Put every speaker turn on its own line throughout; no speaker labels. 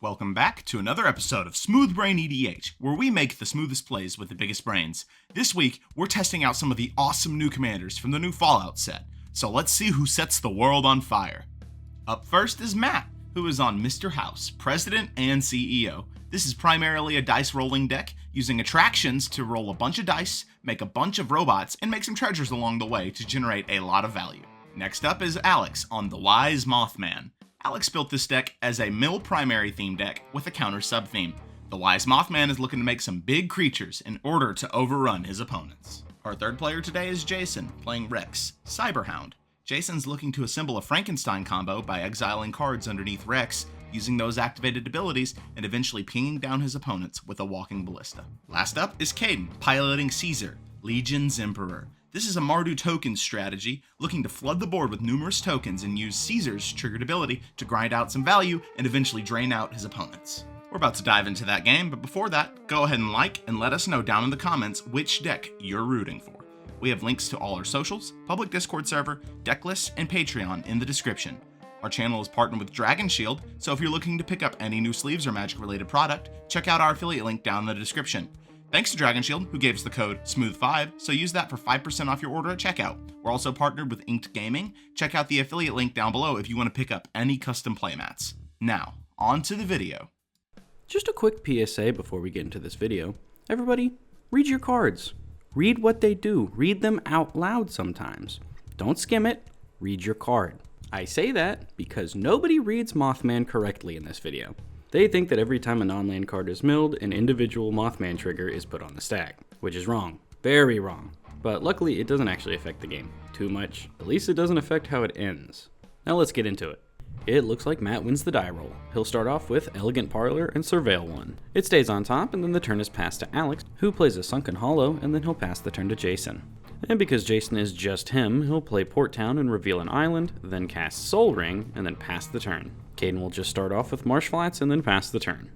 Welcome back to another episode of SmoothBrainEDH, where we make the smoothest plays with the biggest brains. This week, we're testing out some of the awesome new commanders from the new Fallout set, so let's see who sets the world on fire. Up first is Matt, who is on Mr. House, President and CEO. This is primarily a dice rolling deck, using attractions to roll a bunch of dice, make a bunch of robots, and make some treasures along the way to generate a lot of value. Next up is Alex on the Wise Mothman. Alex built this deck as a mill primary theme deck with a counter sub-theme. The Wise Mothman is looking to make some big creatures in order to overrun his opponents. Our third player today is Jason, playing Rex, Cyber-Hound. Jason's looking to assemble a Frankenstein combo by exiling cards underneath Rex, using those activated abilities, and eventually pinging down his opponents with a walking ballista. Last up is Caden, piloting Caesar, Legion's Emperor. This is a Mardu token strategy, looking to flood the board with numerous tokens and use Caesar's triggered ability to grind out some value and eventually drain out his opponents. We're about to dive into that game, but before that, go ahead and like and let us know down in the comments which deck you're rooting for. We have links to all our socials, public Discord server, Decklists, and Patreon in the description. Our channel is partnered with Dragon Shield, so if you're looking to pick up any new sleeves or magic-related product, check out our affiliate link down in the description. Thanks to Dragon Shield, who gave us the code SMOOTH5, so use that for 5% off your order at checkout. We're also partnered with Inked Gaming. Check out the affiliate link down below if you want to pick up any custom playmats. Now, on to the video.
Just a quick PSA before we get into this video. Everybody, read your cards. Read what they do. Read them out loud sometimes. Don't skim it. Read your card. I say that because nobody reads Mothman correctly in this video. They think that every time a non-land card is milled, an individual Mothman trigger is put on the stack, which is wrong. Very wrong. But luckily, it doesn't actually affect the game too much. At least it doesn't affect how it ends. Now let's get into it. It looks like Matt wins the die roll. He'll start off with Elegant Parlor and Surveil 1. It stays on top, and then the turn is passed to Alex, who plays a Sunken Hollow, and then he'll pass the turn to Jason. And because Jason is just him, he'll play Port Town and reveal an island, then cast Soul Ring, and then pass the turn. Caden will just start off with Marsh Flats and then pass the turn.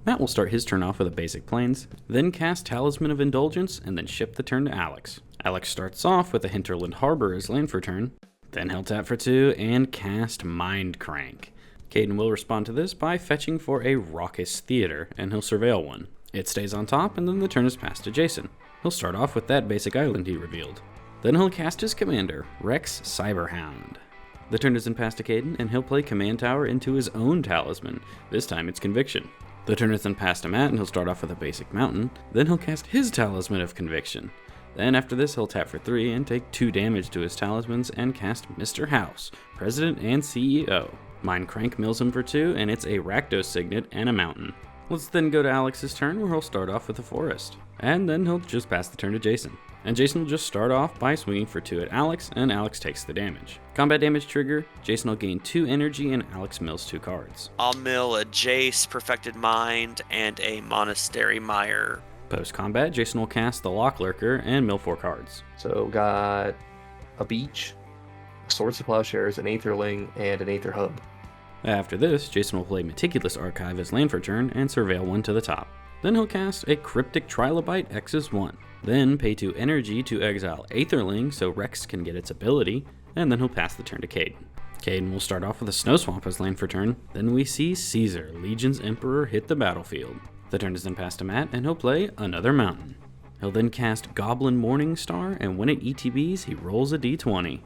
Matt will start his turn off with a basic Plains, then cast Talisman of Indulgence, and then shift the turn to Alex. Alex starts off with a Hinterland Harbor as land for turn, then he'll tap for 2 and cast Mind Crank. Caden will respond to this by fetching for a Raucous Theater, and he'll Surveil 1. It stays on top, and then the turn is passed to Jason. He'll start off with that basic island he revealed. Then he'll cast his commander, Rex Cyber-Hound. The turn is then passed to Caden, and he'll play Command Tower into his own Talisman. This time it's Conviction. The turn is then passed to Matt, and he'll start off with a basic Mountain. Then he'll cast his Talisman of Conviction. Then after this, he'll tap for 3 and take 2 damage to his talismans and cast Mr. House, President and CEO. Mind Crank mills him for 2, and it's a Rakdos Signet and a Mountain. Let's then go to Alex's turn, where he'll start off with a Forest. And then he'll just pass the turn to Jason. And Jason will just start off by swinging for 2 at Alex, and Alex takes the damage. Combat damage trigger, Jason will gain 2 energy, and Alex mills 2 cards.
I'll mill a Jace, Perfected Mind, and a Monastery Mire.
Post-combat, Jason will cast the Lock Lurker and mill 4 cards.
So got a Beach, Swords to Plowshares, an Aetherling, and an Aether Hub.
After this, Jason will play Meticulous Archive as land for turn and Surveil 1 to the top. Then he'll cast a Cryptic Trilobite X's 1. Then pay 2 energy to exile Aetherling so Rex can get its ability, and then he'll pass the turn to Caden. Caden will start off with a Snow Swamp as land for turn. Then we see Caesar, Legion's Emperor, hit the battlefield. The turn is then passed to Matt, and he'll play another Mountain. He'll then cast Goblin Morningstar, and when it ETBs, he rolls a d20.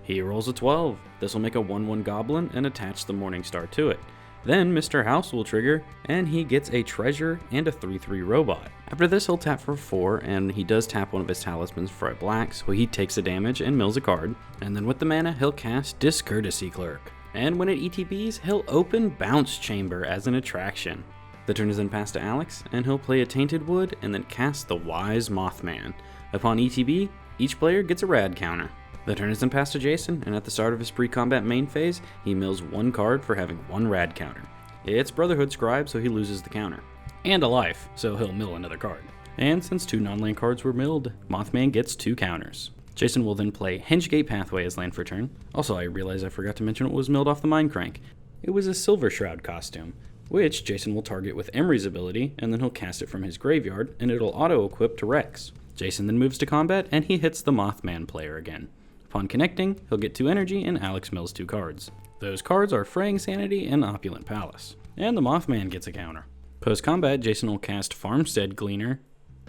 He rolls a 12. This will make a 1/1 Goblin and attach the Morningstar to it. Then Mr. House will trigger, and he gets a Treasure and a 3/3 Robot. After this, he'll tap for 4, and he does tap one of his talismans for a black, so he takes a damage and mills a card. And then with the mana, he'll cast Discourtesy Clerk. And when it ETBs, he'll open Bounce Chamber as an attraction. The turn is then passed to Alex, and he'll play a Tainted Wood and then cast the Wise Mothman. Upon ETB, each player gets a rad counter. The turn is then passed to Jason, and at the start of his pre-combat main phase, he mills 1 card for having 1 rad counter. It's Brotherhood Scribe, so he loses the counter. And a life, so he'll mill another card. And since 2 non-land cards were milled, Mothman gets 2 counters. Jason will then play Hengegate Pathway as land for turn. Also, I realized I forgot to mention what was milled off the Mind Crank. It was a Silver Shroud costume, which Jason will target with Emery's ability, and then he'll cast it from his graveyard, and it'll auto-equip to Rex. Jason then moves to combat, and he hits the Mothman player again. Upon connecting, he'll get 2 energy, and Alex mills 2 cards. Those cards are Fraying Sanity and Opulent Palace. and the Mothman gets a counter. Post-combat, Jason will cast Farmstead Gleaner,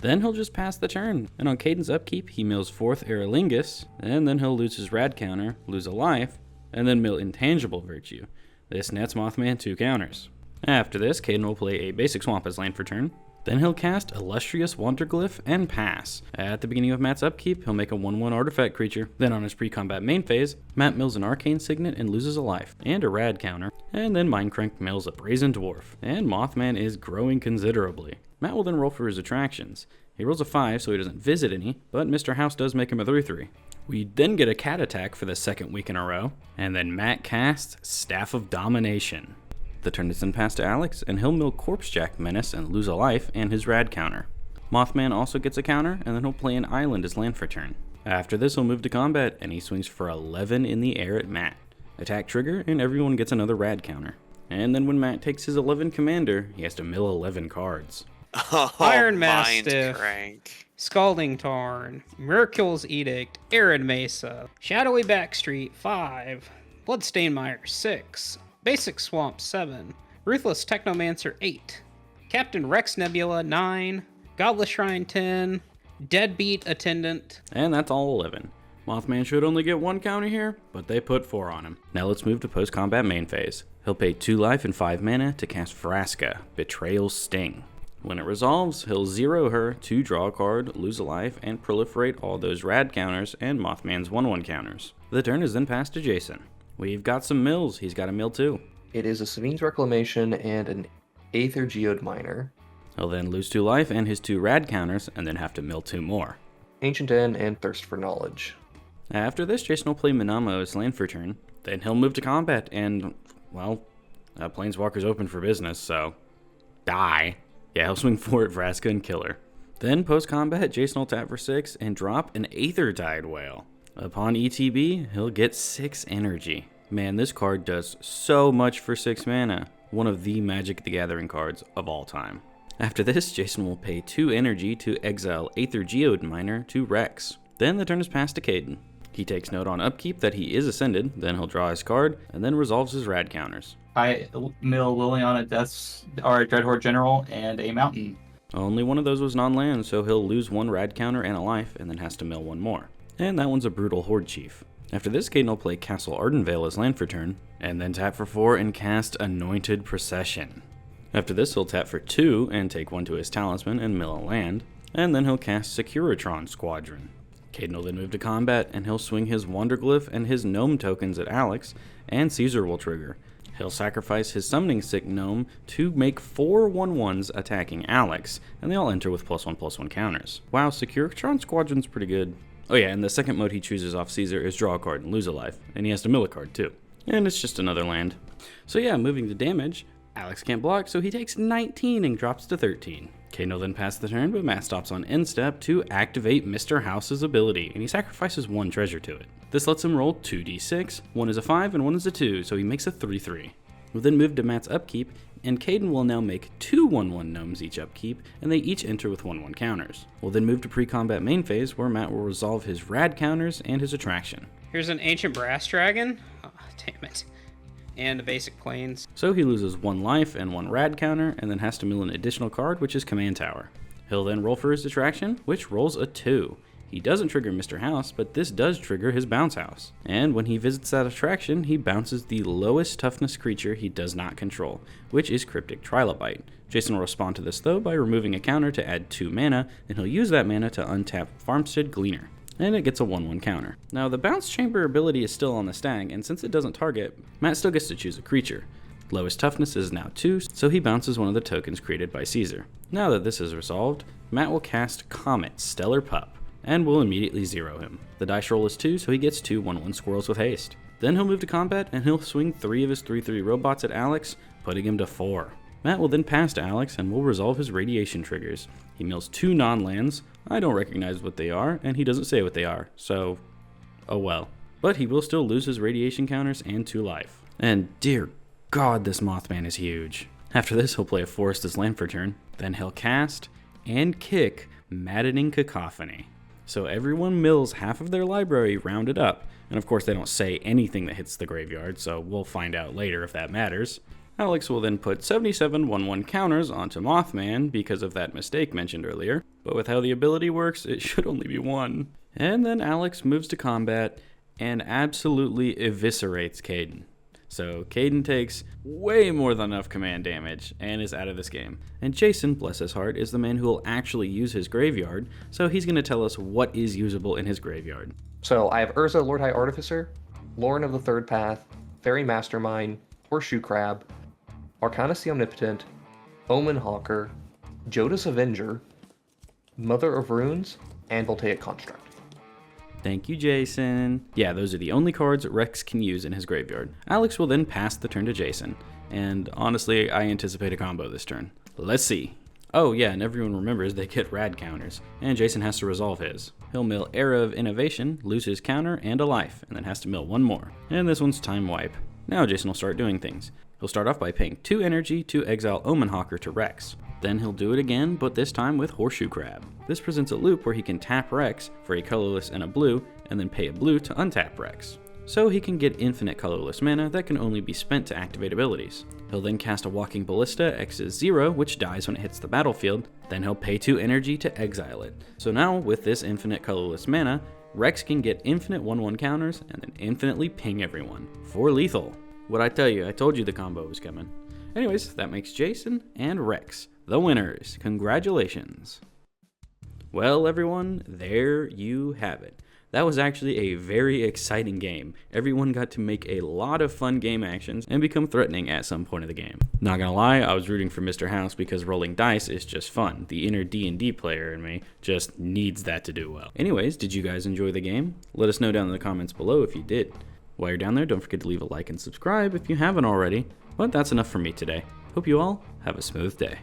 then he'll just pass the turn, and on Caden's upkeep, he mills 4th Aerolingus, and then he'll lose his rad counter, lose a life, and then mill Intangible Virtue. This nets Mothman 2 counters. After this, Caden will play a basic swamp as land for turn, then he'll cast Illustrious Wanderglyph and pass. At the beginning of Matt's upkeep, he'll make a 1/1 artifact creature. Then on his pre-combat main phase, Matt mills an Arcane Signet and loses a life, and a rad counter, and then Mindcrank mills a Brazen Dwarf, and Mothman is growing considerably. Matt will then roll for his attractions. He rolls a 5 so he doesn't visit any, but Mr. House does make him a 3/3. We then get a cat attack for the second week in a row, and then Matt casts Staff of Domination. The turn is then passed to Alex, and he'll mill Corpsejack Menace and lose a life and his rad counter. Mothman also gets a counter, and then he'll play an island as land for turn. After this, he'll move to combat, and he swings for 11 in the air at Matt. Attack trigger, and everyone gets another rad counter. And then when Matt takes his 11 commander, he has to mill 11 cards.
Oh,
Iron
mind
Mastiff.
crank.
Scalding Tarn, Miracle's Edict, Arid Mesa, Shadowy Backstreet 5, Bloodstained Mire 6, Basic Swamp 7, Ruthless Technomancer 8, Captain Rex Nebula 9, Godless Shrine 10, Deadbeat Attendant.
And that's all 11. Mothman should only get 1 counter here, but they put 4 on him. Now let's move to post-combat main phase. He'll pay 2 life and 5 mana to cast Vraska, Betrayal's Sting. When it resolves, he'll 0 her to draw a card, lose a life, and proliferate all those rad counters and Mothman's 1/1 counters. The turn is then passed to Jason. We've got some mills, he's got a mill too.
It is a Sabine's Reclamation and an Aether Geode Miner,
He'll then lose 2 life and his 2 rad counters, and then have to mill 2 more.
Ancient Den, and Thirst for Knowledge.
After this, Jason will play Minamo as land for turn. Then he'll move to combat, and, well, Planeswalker's open for business, so die. Yeah, he'll swing 4 at Vraska and kill her. Then, post-combat, Jason will tap for 6 and drop an Aether-Dyed Whale. Upon ETB, he'll get 6 energy. Man, this card does so much for 6 mana. One of the Magic the Gathering cards of all time. After this, Jason will pay 2 energy to exile Aether Geode Miner to Rex. Then the turn is passed to Caden. He takes note on upkeep that he is ascended, then he'll draw his card, and then resolves his rad counters.
I mill Liliana Dreadhorde General and a Mountain.
Only one of those was non-land, so he'll lose 1 rad counter and a life, and then has to mill 1 more. And that one's a Brutal Horde Chief. After this, Caden will play Castle Ardenvale as land for turn, and then tap for 4 and cast Anointed Procession. After this, he'll tap for 2 and take 1 to his Talisman and mill a land, and then he'll cast Securitron Squadron. Caden will then move to combat, and he'll swing his Wanderglyph and his Gnome tokens at Alex, and Caesar will trigger. He'll sacrifice his Summoning Sick Gnome to make 4 1/1s attacking Alex, and they all enter with +1/+1 counters. Wow, Securitron Squadron's pretty good. Oh yeah, and the second mode he chooses off Caesar is draw a card and lose a life, and he has to mill a card too. And it's just another land. So yeah, moving to damage, Alex can't block, so he takes 19 and drops to 13. Caden will then pass the turn, but Matt stops on end step to activate Mr. House's ability, and he sacrifices 1 treasure to it. This lets him roll 2d6, 1 is a 5 and 1 is a 2, so he makes a 3/3. We'll then move to Matt's upkeep, and Caden will now make 2 1/1 gnomes each upkeep, and they each enter with 1/1 counters. We'll then move to pre-combat main phase, where Matt will resolve his rad counters and his attraction.
Here's an Ancient Brass Dragon. Oh, damn it. And a basic Plains.
So he loses 1 life and 1 rad counter, and then has to mill an additional card, which is Command Tower. He'll then roll for his attraction, which rolls a 2. He doesn't trigger Mr. House, but this does trigger his Bounce House. And when he visits that attraction, he bounces the lowest toughness creature he does not control, which is Cryptic Trilobite. Jason will respond to this though by removing a counter to add 2 mana, and he'll use that mana to untap Farmstead Gleaner. And it gets a 1/1 counter. Now the Bounce Chamber ability is still on the stag, and since it doesn't target, Matt still gets to choose a creature. Lowest toughness is now 2, so he bounces one of the tokens created by Caesar. Now that this is resolved, Matt will cast Comet Stellar Pup, and will immediately 0 him. The dice roll is 2, so he gets 2 1/1 squirrels with haste. Then he'll move to combat, and he'll swing 3 of his 3/3 robots at Alex, putting him to 4. Matt will then pass to Alex and will resolve his radiation triggers. He mills 2 non-lands. I don't recognize what they are, and he doesn't say what they are, so oh well. But he will still lose his radiation counters and 2 life. And dear God, this Mothman is huge. After this, he'll play a forest as land for turn. Then he'll cast and kick Maddening Cacophony. So everyone mills half of their library rounded up, and of course they don't say anything that hits the graveyard, so we'll find out later if that matters. Alex will then put 77 1/1 counters onto Mothman because of that mistake mentioned earlier, but with how the ability works, it should only be 1. And then Alex moves to combat and absolutely eviscerates Caden. So Caden takes way more than enough command damage and is out of this game. And Jason, bless his heart, is the man who will actually use his graveyard, so he's going to tell us what is usable in his graveyard.
So I have Urza, Lord High Artificer, Lauren of the Third Path, Fairy Mastermind, Horseshoe Crab, Arcanus the Omnipotent, Omen Hawker, Jodas Avenger, Mother of Runes, and Voltaic Construct.
Thank you, Jason. Yeah, those are the only cards Rex can use in his graveyard. Alex will then pass the turn to Jason, and honestly, I anticipate a combo this turn. Let's see. Oh yeah, and everyone remembers they get rad counters, and Jason has to resolve his. He'll mill Era of Innovation, lose his counter and a life, and then has to mill one more. And this one's Time Wipe. Now Jason will start doing things. He'll start off by paying 2 energy to exile Omen Hawker to Rex. Then he'll do it again, but this time with Horseshoe Crab. This presents a loop where he can tap Rex for a colorless and a blue, and then pay a blue to untap Rex. So he can get infinite colorless mana that can only be spent to activate abilities. He'll then cast a Walking Ballista, X's 0, which dies when it hits the battlefield. Then he'll pay 2 energy to exile it. So now, with this infinite colorless mana, Rex can get infinite 1/1 counters and then infinitely ping everyone. For lethal. What'd I tell you? I told you the combo was coming. Anyways, that makes Jason and Rex the winners. Congratulations. Well, everyone, there you have it. That was actually a very exciting game. Everyone got to make a lot of fun game actions and become threatening at some point of the game. Not gonna lie, I was rooting for Mr. House because rolling dice is just fun. The inner D&D player in me just needs that to do well. Anyways, did you guys enjoy the game? Let us know down in the comments below if you did. While you're down there, don't forget to leave a like and subscribe if you haven't already. But that's enough for me today. Hope you all have a smooth day.